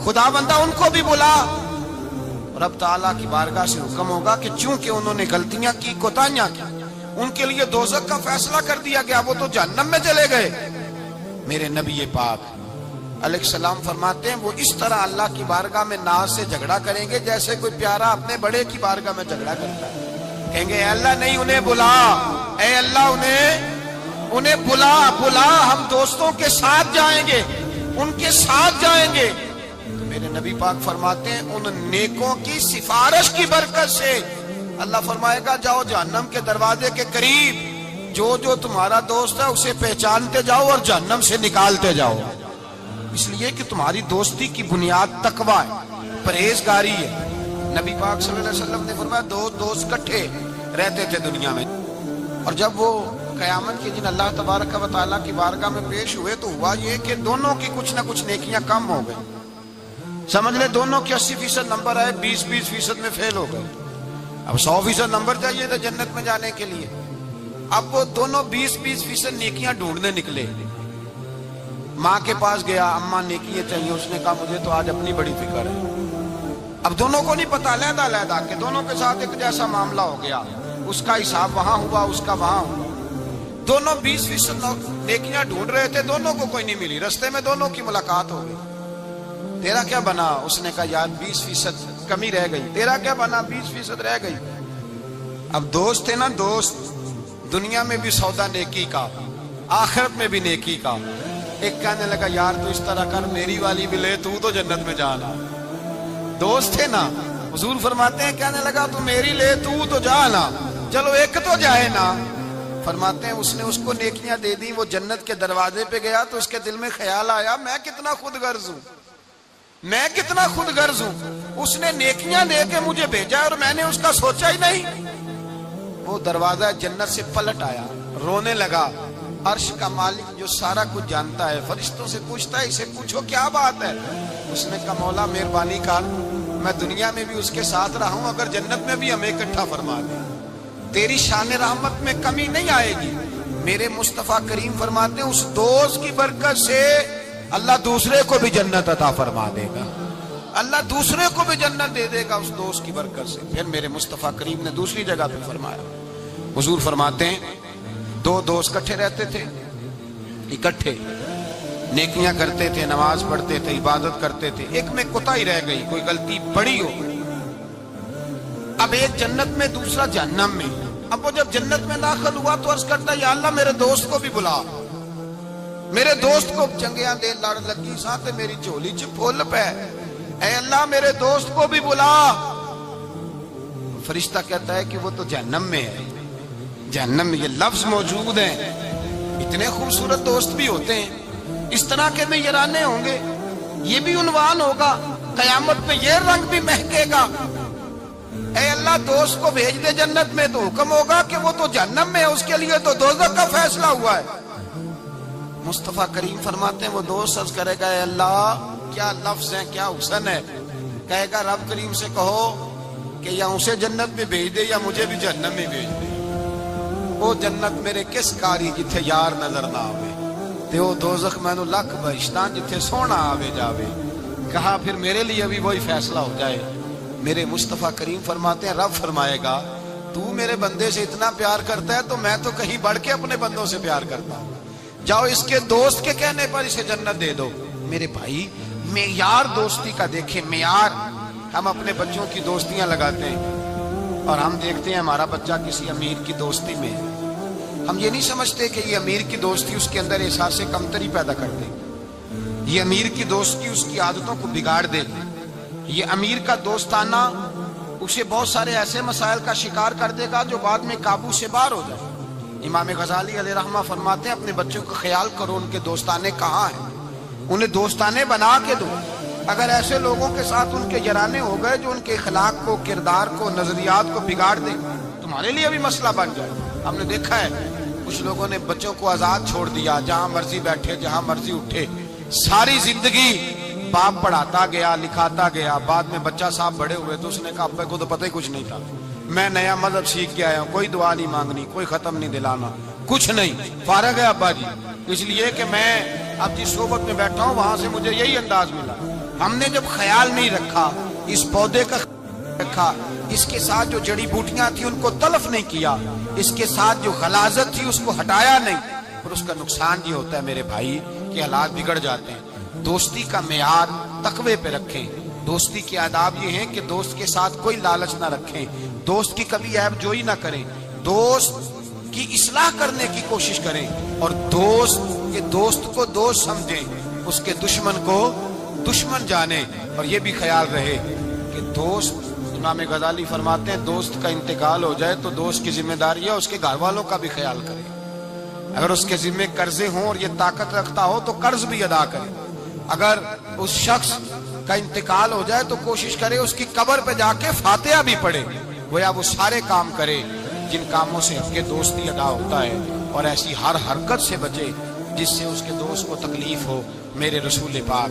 Speaker 1: خدا بندہ ان کو بھی بلا۔ رب تعالیٰ کی بارگاہ سے حکم ہوگا کہ چونکہ انہوں نے غلطیاں کی، کوتاہیاں کی، ان کے لیے دوزخ کا فیصلہ کر دیا گیا، وہ تو جہنم میں چلے گئے۔ میرے نبی پاک علیہ السلام فرماتے ہیں وہ اس طرح اللہ کی بارگاہ میں ناز سے جھگڑا کریں گے جیسے کوئی پیارا اپنے بڑے کی بارگاہ میں جھگڑا کرتا ہے، کہیں گے اے اللہ نہیں انہیں بلا، اے اللہ انہیں بلا، ہم دوستوں کے ساتھ جائیں گے، ان کے ساتھ جائیں گے۔ تو میرے نبی پاک فرماتے ہیں ان نیکوں کی سفارش کی برکت سے اللہ فرمائے گا جاؤ جہنم کے دروازے کے قریب جو تمہارا دوست ہے اسے پہچانتے جاؤ اور جہنم سے نکالتے جاؤ، اس لیے کہ تمہاری دوستی کی بنیاد تقویٰ ہے، پرہیزگاری ہے۔ نبی پاک صلی اللہ علیہ وسلم نے فرمایا دو دوست کٹھے رہتے تھے دنیا میں، اور جب وہ قیامت کے دن اللہ تبارک و تعالیٰ کی بارگاہ میں پیش ہوئے تو ہوا یہ کہ دونوں کی کچھ نہ کچھ نیکیاں کم ہو گئی، سمجھ لے دونوں کے 80% نمبر آئے، 20% میں فیل ہو گئے۔ اب 100% نمبر چاہیے تھا جنت میں جانے کے لیے، اب وہ دونوں 20% نیکیاں ڈھونڈنے نکلے۔ ماں کے پاس گیا، اماں نیکیاں چاہیے، اس نے کہا مجھے تو آج اپنی بڑی فکر ہے۔ اب دونوں کو نہیں پتا، علیحدہ کہ دونوں کے ساتھ ایک جیسا معاملہ ہو گیا، اس کا حساب وہاں ہوا، اس کا وہاں ہوا، دونوں 20% نیکیاں ڈھونڈ رہے تھے، دونوں کو کوئی نہیں ملی، رستے میں دونوں کی ملاقات ہو گئی۔ تیرا کیا بنا؟ اس نے کہا یار 20% کمی رہ گئی۔ تیرا کیا بنا؟ 20% رہ گئی۔ اب دوست تھے نا، دوست دنیا میں بھی سودا نیکی کا، آخرت میں بھی نیکی کا۔ ایک کہنے لگا یار تو اس طرح کر میری والی بھی لے، تو جنت میں جانا۔ دوست تھے نا، حضور فرماتے ہیں کہنے لگا تو میری لے، تو جانا، چلو ایک تو جائے نا۔ فرماتے ہیں اس نے اس کو نیکیاں دے دی، وہ جنت کے دروازے پہ گیا تو اس کے دل میں خیال آیا میں کتنا خود غرض ہوں، میں کتنا خود غرض ہوں، اس نے نیکیاں دے کے مجھے بھیجا اور میں نے اس کا سوچا ہی نہیں۔ وہ دروازہ جنت سے پلٹ آیا، رونے لگا۔ عرش کا مالک جو سارا کچھ جانتا ہے فرشتوں سے پوچھتا ہے اسے پوچھو کیا بات ہے؟ اس نے کہا مولا مہربانی کر، میں دنیا میں بھی اس کے ساتھ رہا ہوں، اگر جنت میں بھی ہمیں اکٹھا فرما دے، تیری شان رحمت میں کمی نہیں آئے گی۔ میرے مصطفیٰ کریم فرماتے ہیں اس دوست کی برکت سے اللہ دوسرے کو بھی جنت عطا فرما دے گا، اللہ دوسرے کو بھی جنت دے دے گا اس دوست کی برکت سے۔ پھر میرے مصطفیٰ کریم نے دوسری جگہ پہ فرمایا، حضور فرماتے ہیں دو دوست کٹھے رہتے تھے، اکٹھے نیکیاں کرتے تھے، نماز پڑھتے تھے، عبادت کرتے تھے، ایک میں کوتاہی رہ گئی، کوئی غلطی بڑی ہو گئی، اب ایک جنت میں دوسرا جہنم میں۔ اب وہ جب جنت میں داخل ہوا تو عرض کرتا یا اللہ میرے دوست کو بھی بلا، میرے دوست کو چنگیاں دے لڑ لگی ساتھ میری جھولی چ پھول پہ، اے اللہ میرے دوست کو بھی بلا۔ فرشتہ کہتا ہے کہ وہ تو جہنم میں ہے، جہنم میں یہ لفظ موجود ہیں، اتنے خوبصورت دوست بھی ہوتے ہیں، اس طرح کے میں یارانے ہوں گے، یہ بھی عنوان ہوگا، قیامت میں یہ رنگ بھی مہکے گا۔ اے اللہ دوست کو بھیج دے جنت میں، تو حکم ہوگا کہ وہ تو جہنم میں ہے، اس کے لیے تو دوزخ کا فیصلہ ہوا ہے۔ مصطفیٰ کریم فرماتے ہیں وہ دوست عرض کرے گا اے اللہ کیا لفظ ہیں، کیا حسن ہے، کہے گا رب کریم سے کہو کہ یا اسے جنت میں بھیج دے یا مجھے بھی جہنم میں بھیج دے، وہ جنت میرے کس کاری جتھے یار نظر نہ آوے، تے وہ دوزخ میں نو لکھ بہشتاں جتھے سونا آوے جاوے۔ کہا پھر میرے لیے بھی وہی فیصلہ ہو جائے۔ میرے مصطفیٰ کریم فرماتے ہیں رب فرمائے گا تو میرے بندے سے اتنا پیار کرتا ہے تو میں تو کہیں بڑھ کے اپنے بندوں سے پیار کرتا ہوں، جاؤ اس کے دوست کے کہنے پر اسے جنت دے دو۔ میرے بھائی معیار دوستی کا دیکھیں، معیار۔ ہم اپنے بچوں کی دوستیاں لگاتے ہیں اور ہم دیکھتے ہیں ہمارا بچہ کسی امیر کی دوستی میں ہے، ہم یہ نہیں سمجھتے کہ یہ امیر کی دوستی اس کے اندر احساس کمتری پیدا کر دے، یہ امیر کی دوستی اس کی عادتوں کو بگاڑ دے، یہ امیر کا دوستانہ اسے بہت سارے ایسے مسائل کا شکار کر دے گا جو بعد میں قابو سے باہر ہو جائے۔ امام غزالی علیہ رحمہ فرماتے ہیں اپنے بچوں کا خیال کرو ان کے دوستانے کہاں ہیں، انہیں دوستانے بنا کے دو۔ اگر ایسے لوگوں کے ساتھ ان کے یارانے ہو گئے جو ان کے اخلاق کو، کردار کو، نظریات کو بگاڑ دیں، تمہارے لیے بھی مسئلہ بن جائے۔ ہم نے دیکھا ہے کچھ لوگوں نے بچوں کو آزاد چھوڑ دیا، جہاں مرضی بیٹھے، جہاں مرضی اٹھے، ساری زندگی باپ پڑھاتا گیا، لکھاتا گیا، بعد میں بچہ صاحب بڑے ہوئے تو اس نے کہا ابا کو تو پتہ ہی کچھ نہیں تھا، میں نیا مذہب سیکھ کے آیا ہوں، کوئی دعا نہیں مانگنی، کوئی ختم نہیں دلانا، کچھ نہیں، فارغ ہے ابا جی، اس لیے کہ میں اب جس صحبت میں بیٹھا ہوں وہاں سے مجھے یہی انداز ملا۔ ہم نے جب خیال نہیں رکھا، اس پودے کا رکھا، اس کے ساتھ جو جڑی بوٹیاں تھیں ان کو تلف نہیں کیا، اس کے ساتھ جو غلاظت تھی اس کو ہٹایا نہیں، اور اس کا نقصان یہ ہوتا ہے میرے بھائی کہ حالات بگڑ جاتے ہیں۔ دوستی کا معیار تقوی پہ رکھیں، دوستی کے آداب یہ ہیں کہ دوست کے ساتھ کوئی لالچ نہ رکھیں، دوست کی کبھی عیب جوئی نہ کریں، دوست کی اصلاح کرنے کی کوشش کریں، اور دوست کو دوست سمجھیں، اس کے دشمن کو دشمن جانیں۔ اور یہ بھی خیال رہے کہ دوست، امام غزالی فرماتے ہیں دوست کا انتقال ہو جائے تو دوست کی ذمہ داری ہے اس کے گھر والوں کا بھی خیال کرے، اگر اس کے ذمہ قرضے ہوں اور یہ طاقت رکھتا ہو تو قرض بھی ادا کرے، اگر اس شخص کا انتقال ہو جائے تو کوشش کرے اس کی قبر پہ جا کے فاتحہ بھی پڑھے، گویا وہ سارے کام کرے جن کاموں سے حق دوستی ادا ہوتا ہے، اور ایسی ہر حرکت سے بچے جس سے اس کے دوست کو تکلیف ہو۔ میرے رسول پاک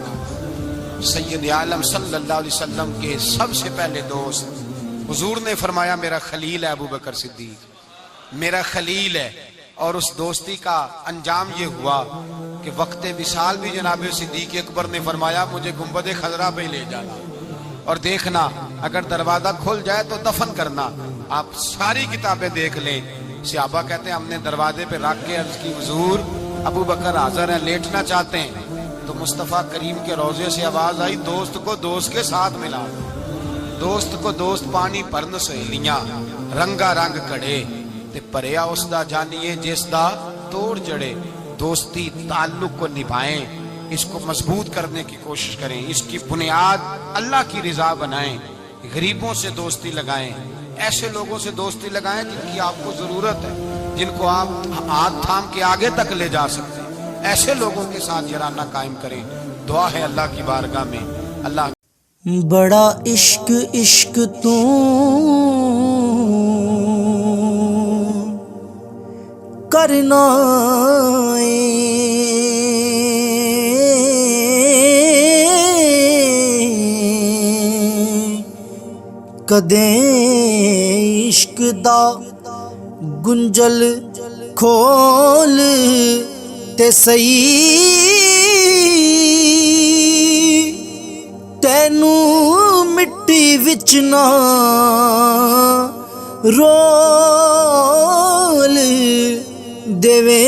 Speaker 1: سید عالم صلی اللہ علیہ وسلم کے سب سے پہلے دوست، حضور نے فرمایا میرا خلیل ہے ابو بکر صدیق، میرا خلیل ہے، اور اس دوستی کا انجام یہ ہوا کہ وقت وصال بھی جناب صدیق اکبر نے فرمایا مجھے گنبد خضرا پہ لے جانا، اور دیکھنا اگر دروازہ کھل جائے تو دفن کرنا۔ آپ ساری کتابیں دیکھ لیں، صحابہ کہتے ہیں ہم نے دروازے پہ رکھ کے عرض کی حضور ابو بکر حاضر ہیں، لیٹنا چاہتے ہیں، تو مصطفیٰ کریم کے روضے سے آواز آئی دوست کو دوست کے ساتھ ملا، دوست کو دوست پانی پرن سہیلیاں، رنگا رنگ کڑے تے پریا اس دا جانیے جس دا توڑ جڑے۔ دوستی تعلق کو نبھائیں، اس کو مضبوط کرنے کی کوشش کریں، اس کی بنیاد اللہ کی رضا بنائیں، غریبوں سے دوستی لگائیں، ایسے لوگوں سے دوستی لگائیں جن کی آپ کو ضرورت ہے، جن کو آپ ہاتھ تھام کے آگے تک لے جا سکتے ہیں، ایسے لوگوں کے ساتھ یارانہ قائم کریں۔ دعا ہے اللہ کی بارگاہ میں اللہ
Speaker 2: بڑا عشق عشق تو کرنا کدیں عشق دا گنجل کھول تے سہی تینوں مٹی وچ نہ رول دیوے